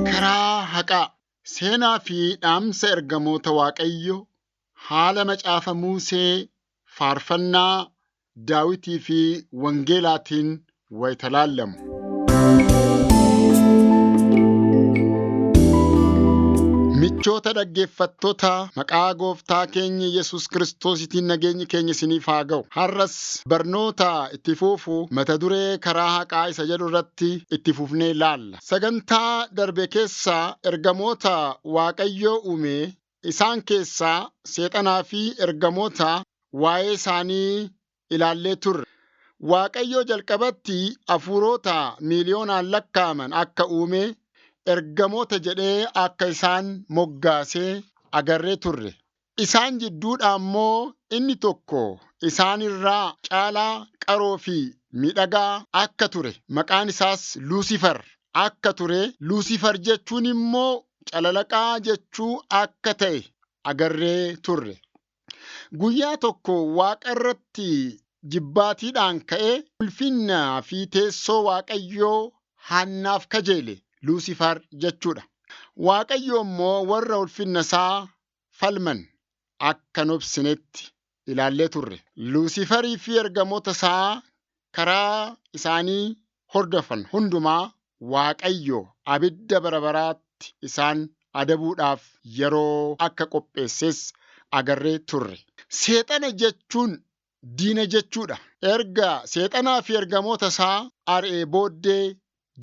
Karaa haqaa seenaa fi dhaamsa ergamoota Waaqayyoo haala macaafa Musee, faarfannaa Daawitii fi Wangeelaatiin wayita laallamu. Michoota dhaggeeffattoota maqaa gooftaa keenya Yesus Kiristoositiin nageenyi keenya isiniif haa ga'u. Har'as barnoota itti fufu mata duree karaa haqaa isa jedhu irratti itti fufnee ilaalla. Sagantaa darbe keessaa ergamoota Waaqayyoo uume isaan keessaa seexanaa fi ergamoota waa'ee isaanii ilaallee turre. Waaqayyoo jalqabatti hafuurota miiliyoonaan lakkaa'aman akka uume ergamoota jedhee akka isaan moggaasee agarree turre. Isaan jidduudhaa immoo inni tokko isaan irraa caalaa qaroo fi miidhagaa akka ture. Maqaan isaas Luusiifar akka ture. Luusiifar jechuun immoo calalaqaa jechuu akka ta'e agarree turre. Guyyaa tokko Waaqa irratti jibbaatiidhaan ka'ee ulfinnaa fi teessoo Waaqayyoo hannaaf kajeele. Luusiifar jechuudha. Waaqayyo immoo warra ulfinna isaa falman akka hin obsinetti ilaallee turre. Luusiifarii fi ergamoota isaa karaa isaanii hordofan hundumaa Waaqayyo abidda bara baraatti isaan adabuudhaaf yeroo akka qopheesses agarree turre. Seexana jechuun diina jechuudha. Erga seexanaa fi ergamoota isaa ari'ee booddee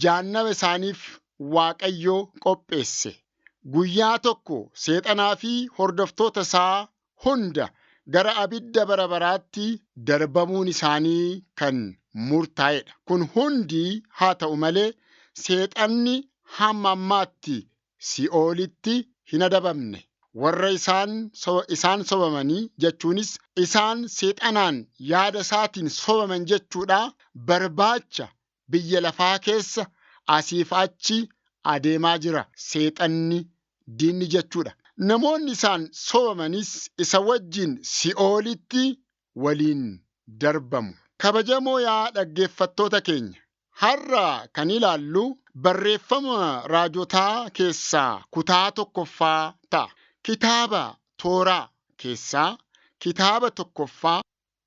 jahannama isaaniif Waaqayyoo qopheesse. Guyyaa tokko seexanaa fi hordoftoota isaa hunda gara abidda bara baraatti darbamuun isaanii kan murtaa'edha. Kun hundi haa ta'u malee seexanni hamma ammaatti Si'oolitti hin adabamne. Warra isaan sobamanii jechuunis isaan seexanaan yaada isaatiin sobaman jechuudha barbaacha biyya lafaa keessa asiif achi adeemaa jira. Seexanni diinni jechuudha. Namoonni isaan sobamanis isa wajjin Si'oolitti waliin darbamu. Kabajamoo yaa dhaggeeffattoota keenya, har'a kan ilaallu barreeffama raajotaa keessaa kutaa tokkoffaa ta'a. Kitaaba Tooraa keessaa kitaaba tokkoffaa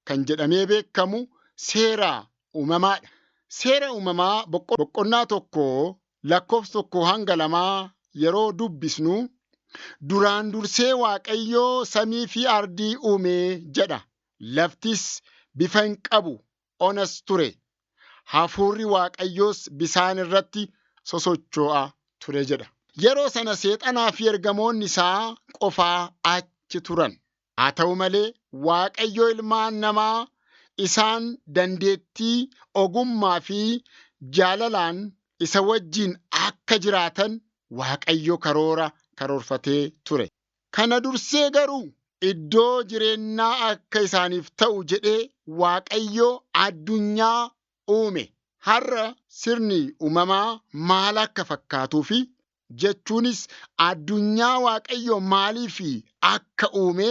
kan jedhamee beekamu seera uumamaadha. Seera uumamaa boqonnaa tokko lakkoofsa 1-2 yeroo dubbisnu duraan dursee Waaqayyoo samii fi ardii uume jedha. Laftis bifa hin qabu onas ture. Hafuurri Waaqayyoos bisaan irratti sosocho'a ture jedha. Yeroo sana seexanaa fi ergamoonni isaa qofaa achi turan. Haa ta'u malee Waaqayyo ilmaan namaa isaan dandeettii, ogummaa fi jaalalaan isa wajjin akka jiraatan Waaqayyo karoorfatee ture. Kana dursee garuu iddoo jireenyaa akka isaaniif ta'u jedhee Waaqayyo addunyaa uume. Har'a sirni uumamaa maal akka fakkaatuu fi jechuunis addunyaa Waaqayyo maaliif akka uume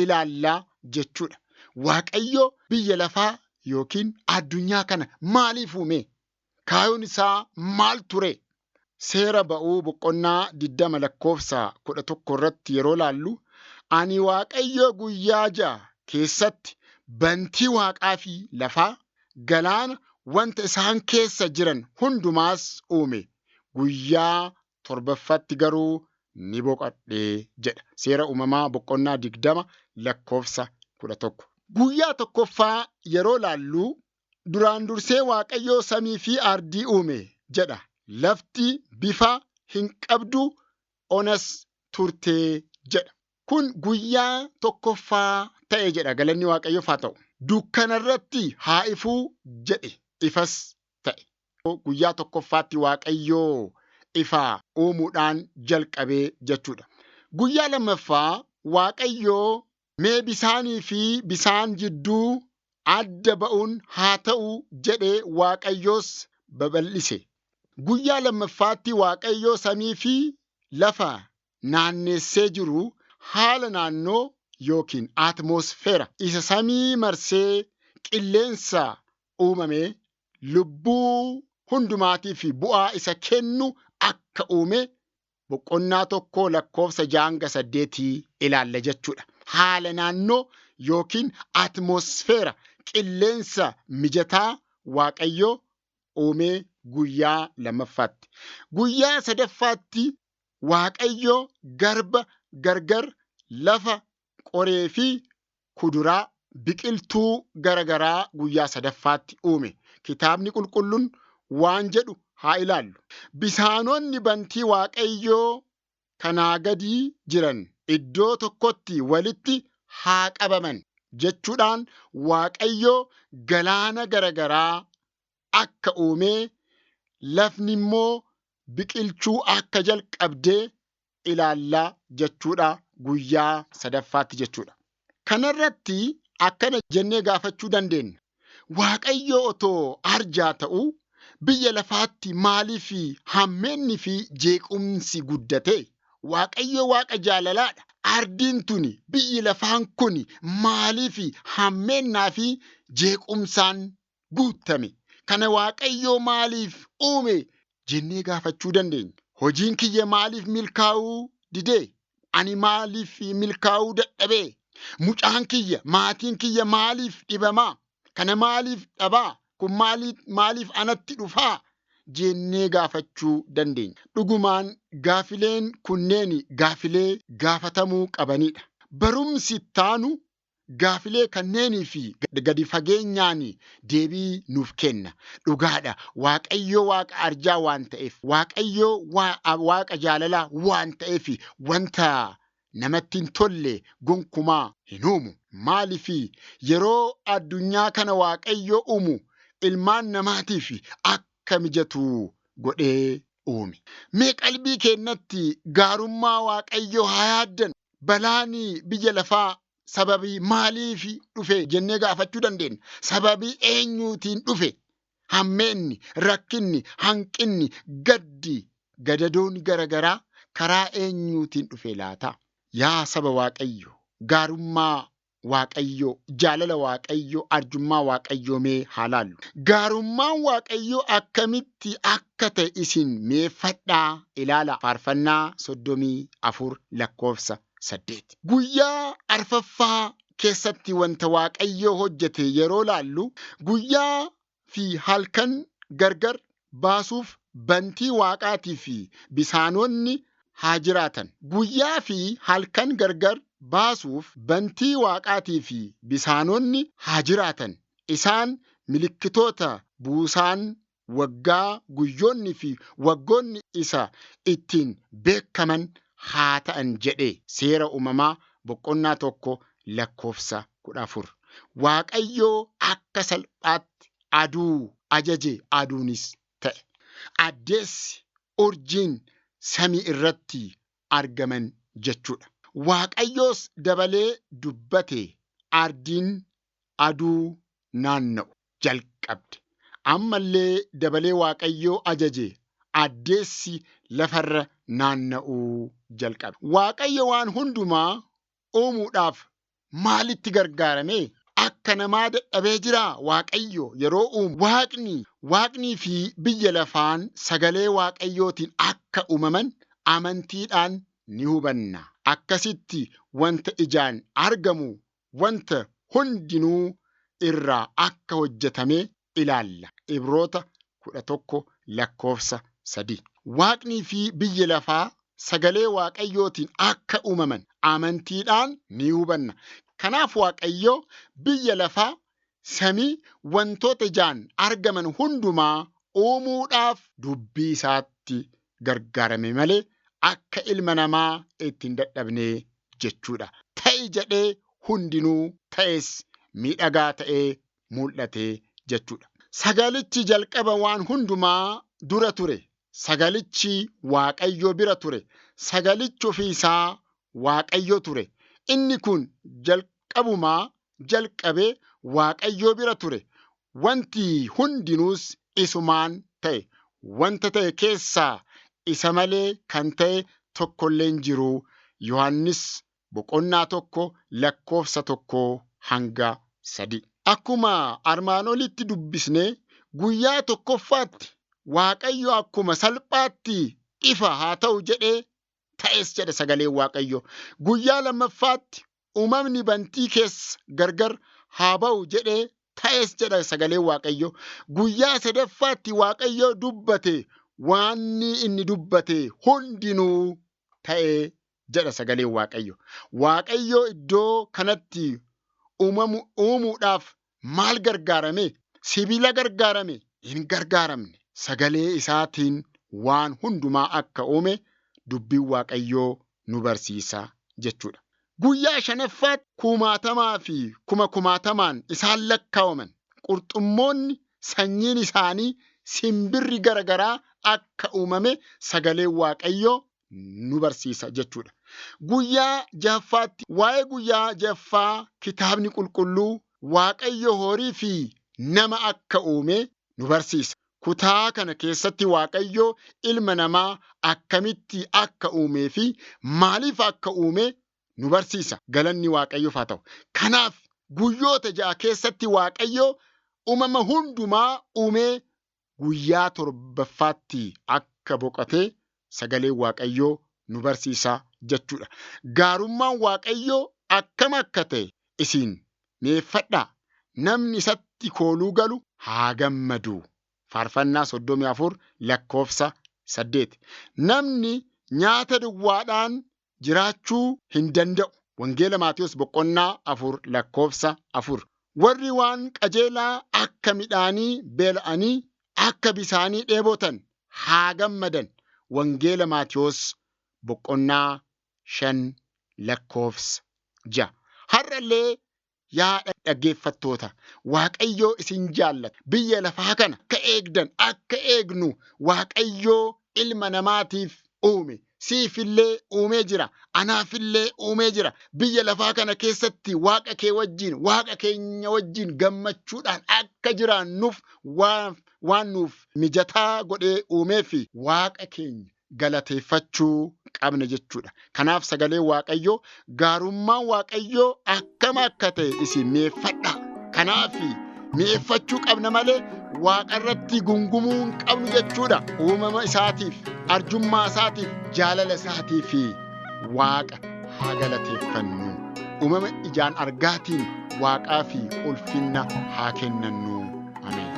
ilaallaa jechuudha. Waaqayyo biyya lafaa yookiin addunyaa kana maaliif uume? Kaayyoon isaa maal ture? Seera ba'uu boqonnaa 20 lakkoofsa 11 irratti yeroo laallu, ani Waaqayyo guyyaa 6 keessatti bantii waaqaa fi lafaa, galaana, wanta isaan keessa jiran hundumaas uume. Guyyaa 7ffaatti garuu ni boqadhee jedha. Seera uumamaa boqonnaa 20 lakkoofsa 11. Guyyaa tokkoffaa yeroo laallu duraan dursee Waaqayyoo samii fi ardii uume jedha. Lafti bifa hin qabdu onas turtee jedha. Kun guyyaa tokkoffaa ta'e jedha. Galanni Waaqayyoof haa ta'u. Dukkana irratti haa ifuu jedhe, ifas ta'e. Guyyaa tokkoffaatti Waaqayyoo ifa uumuudhaan jalqabee jechuudha. Guyyaa lammaffaa Waaqayyoo mee bisaanii fi bisaan jidduu adda ba'uun haa ta'u jedhee Waaqayyoos babal'ise. Guyyaa lammaffaatti Waaqayyoo samii fi lafa naannessee jiru haala naannoo yookiin atmosfeera isa samii marsee qilleensa uumame lubbuu hundumaatiif bu'aa isa kennu akka uume boqonnaa 1:6-8 ilaalla jechuudha. Haala naannoo yookiin atmosfeera qilleensa mijataa Waaqayyo uumee guyyaa lammaffaatti. Guyyaa sadaffaatti Waaqayyo garba gargar lafa qoree fi kuduraa biqiltuu garagaraa guyyaa sadaffaatti uume. Kitaabni qulqulluun waan jedhu haa ilaallu. Bisaanonni bantii Waaqayyoo kanaa gadii jiran iddoo tokkotti walitti haa qabaman jechuudhaan Waaqayyoo galaana garagaraa akka uumee lafni immoo biqilchuu akka jalqabdee ilaallaa jechuudha guyyaa sadaffaatti jechuudha. Kanarratti akkana jennee gaafachuu dandeenya. Waaqayyo otoo arjaa ta'uu biyya lafaatti maaliif hammeenni fi jeequmsi guddate? Waaqayyo Waaqa jaalalaadha. Ardiin tuni biyyi lafaan kun maaliif hammeennaa fi jeequmsaan guutame? Kana Waaqayyo maaliif uume jennee gaafachuu dandeenya. Hojiin kiyya maaliif milkaa'uu didee? Ani maaliif milkaa'uu dadhabee? Mucaan kiyya, maatiin kiyya maaliif dhibamaa? Kana maaliif dhabaa? Kun maaliif anatti dhufaa? Jennee gaafachuu dandeenya. Dhugumaan gaafileen kunneen gaafilee gaafatamuu qabanidha. Barumsi taanu gaafilee kanneenii fi gadi fageenyaan deebii nuuf kenna. Dhugaadha. Waaqayyo Waaqa arjaa waan ta'eef, Waaqayyo Waaqa jaalalaa waan ta'eef wanta namatti hin tolle gonkumaa hin uumu. Maaliif yeroo addunyaa kana Waaqayyo uumu ilmaan namaatiif akka mijatu godhee uume. Mee qalbii keenyatti gaarummaa Waaqayyo haa yaaddan. Balaan biyya lafaa sababii maaliif dhufe jennee gaafachuu dandeenya. Sababii eenyuutiin dhufe? Hammeenni, rakkinni, hanqinni, gaddi, gadadoon garagaraa karaa eenyuutiin dhufe laata? Yaa saba Waaqayyo, gaarummaa Waaqayyo, jaalala Waaqayyo, arjummaa Waaqayyo mee haa laallu. Gaarummaan Waaqayyo akkamitti akka ta'e isin meeffadhaa ilaala. Faarfannaa 34:8. Guyyaa arfaffaa keessatti wanta Waaqayyo hojjete yeroo laallu, guyyaa fi halkan gargar baasuuf bantii Waaqaatii fi bisaanonni haa jiraatan. Guyyaa fi halkan gargar baasuuf bantii Waaqaatii fi bisaanonni haa jiraatan. Isaan milikkitoota buusaan waggaa guyyoonni fi waggoonni isa ittiin beekaman haa ta'an jedhe. Seera uumamaa boqonnaa 1:14. Waaqayyo akka salphaatti aduu ajaje, aduunis ta'e. Addeessi, urjiin samii irratti argaman jechuudha. Waaqayyoos dabalee dubbate, ardiin aduu naanna'u jalqabde. Ammallee dabalee Waaqayyo ajaje, addeessi lafarra naanna'uu jalqabe. Waaqayyo waan hundumaa uumuudhaaf maalitti gargaarame? Akka namaa dadhabee jira Waaqayyo yeroo uumu. Waaqnii fi biyya lafaan sagalee Waaqayyootiin akka uumaman amantiidhaan ni hubanna. Akkasitti wanta ijaan argamu, wanta hundinuu irraa akka hojjetame ilaalla. Ibroota 11:3. Waaqnii fi biyya lafaa sagalee Waaqayyootiin akka uumaman amantiidhaan ni hubanna. Kanaaf Waaqayyo biyya lafaa, samii, wantoota ijaan argaman hundumaa uumuudhaaf dubbii isaatti gargaarame malee akka ilma namaa ittiin dadhabne jechuudha. Ta'i jedhee hundinuu ta'es, miidhagaa ta'ee mul'ate jechuudha. Sagalichi jalqaba waan hundumaa dura ture. Sagalichi Waaqayyo bira ture. Sagalichi ofii isaa Waaqayyo ture. Inni kun jalqabumaa jalqabee Waaqayyo bira ture. Wanti hundinuus isumaan ta'e. Wanta ta'e keessaa isa malee kan ta'e tokkollee hin jiru. Yohannis boqonnaa 1:1-3. Akkuma armaan olitti dubbisne guyyaa tokkoffaatti Waaqayyo akkuma salphaatti ifa haa ta'u jedhee ta'es jedha sagaleen Waaqayyo. Guyyaa lammaffaatti uumamni bantii keessa gargar haa ba'u jedhee ta'es jedha sagaleen Waaqayyo. Guyyaa sadaffaatti Waaqayyo dubbate waanni inni dubbate hundinuu ta'ee jedha sagaleen Waaqayyo. Waaqayyo iddoo kanatti uumuudhaaf maal gargaarame? Sibiila gargaarame? Hin gargaaramne. Sagalee isaatiin waan hundumaa akka uume dubbiin Waaqayyoo nu barsiisa jechuudha. Guyyaa shanaffaatti kumaatamaa fi kumaatamaan isaan lakkaa'aman qurxummoonni sanyiin isaanii simbirri garagaraa akka uumame sagaleen Waaqayyoo nu barsiisa jechuudha. Guyyaa jahaffaatti waa'ee guyyaa jahaffaa kitaabni qulqulluu Waaqayyo horii fi nama akka uume nu barsiisa. Kutaa kana keessatti Waaqayyo ilma namaa akkamitti akka uumee fi maaliif akka uume nu barsiisa. Galanni Waaqayyoof haa ta'u. Kanaaf guyyoota 6 keessatti Waaqayyo uumama hundumaa uumee guyyaa torbaffaatti akka boqotee sagaleen Waaqayyoo nu barsiisa jechuudha. Gaarummaan Waaqayyoo akkam akka ta'e isin meeffadhaa. Namni isatti kooluu galu haa gammadu. Faarfannaa 34 lakkoofsa 8. Namni nyaata duwwaadhaan jiraachuu hin danda'u. Wangeela Maatiyos boqonnaa 4 lakkoofsa 4. Warri waan qajeelaa akka midhaanii beela'anii akka bisaanii dheebotan haa gammadan. Wangeela Maatiyos boqonnaa 5 lakkoofsa 6. Har'allee yaa dhaggeeffattoota, Waaqayyoo isin jaallata. Biyya lafaa kana akka eegdan, akka eegnu Waaqayyoo ilma namaatiif uume. Siifillee uumee jira, anaafillee uumee jira. Biyya lafaa kana keessatti Waaqa kee wajjin, Waaqa keenya wajjin gammachuudhaan akka jiraannuuf waan nuuf mijataa godhee uumee fi Waaqa keenya galateeffachuu qabna jechuudha. Kanaaf sagalee Waaqayyoo, gaarummaan Waaqayyoo akkam akka ta'e isin meeffadhaa. Kanaaf mi'eeffachuu qabna malee Waaqa irratti gungumuu hin qabnu jechuudha. Uumama isaatiif, arjummaa isaatiif, jaalala isaatiif Waaqa haa galateeffannu. Uumama ijaan argaatiin Waaqaa fi ulfinna haa kennannu. Ameen.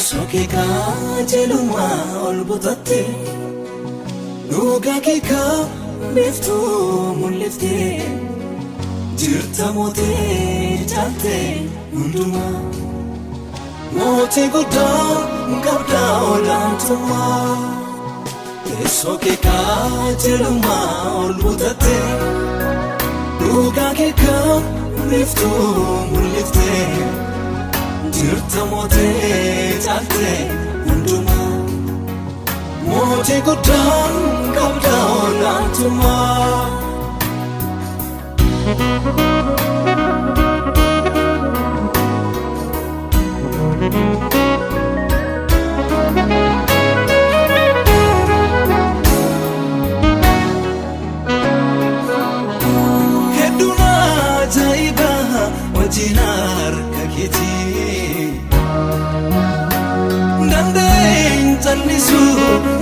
Sokeka jeluma olbutatti nuga keka biftu mulifte jirta mote jante unduma mote gudda ngabda olantuma. Sokeka jeluma olbutatti nuga keka biftu mulifte jirta mote jante unduma mote gudda ngabda olantuma. Heduna jaiba wajinar kakiti dandein tannisu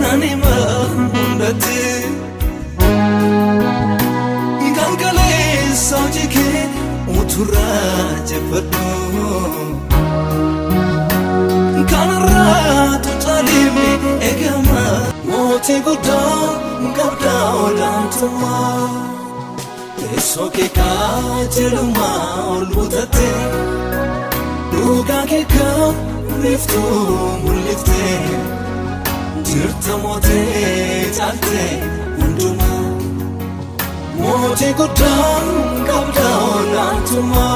nanima hundate kankale saujike utura jefadu kanara tutalimi egama mote gudda ngabda olantuma. Sokeka jeluma olbutate nuga keka biftu mulifte jirta mote jante unduma mote gudda ngabda olantuma.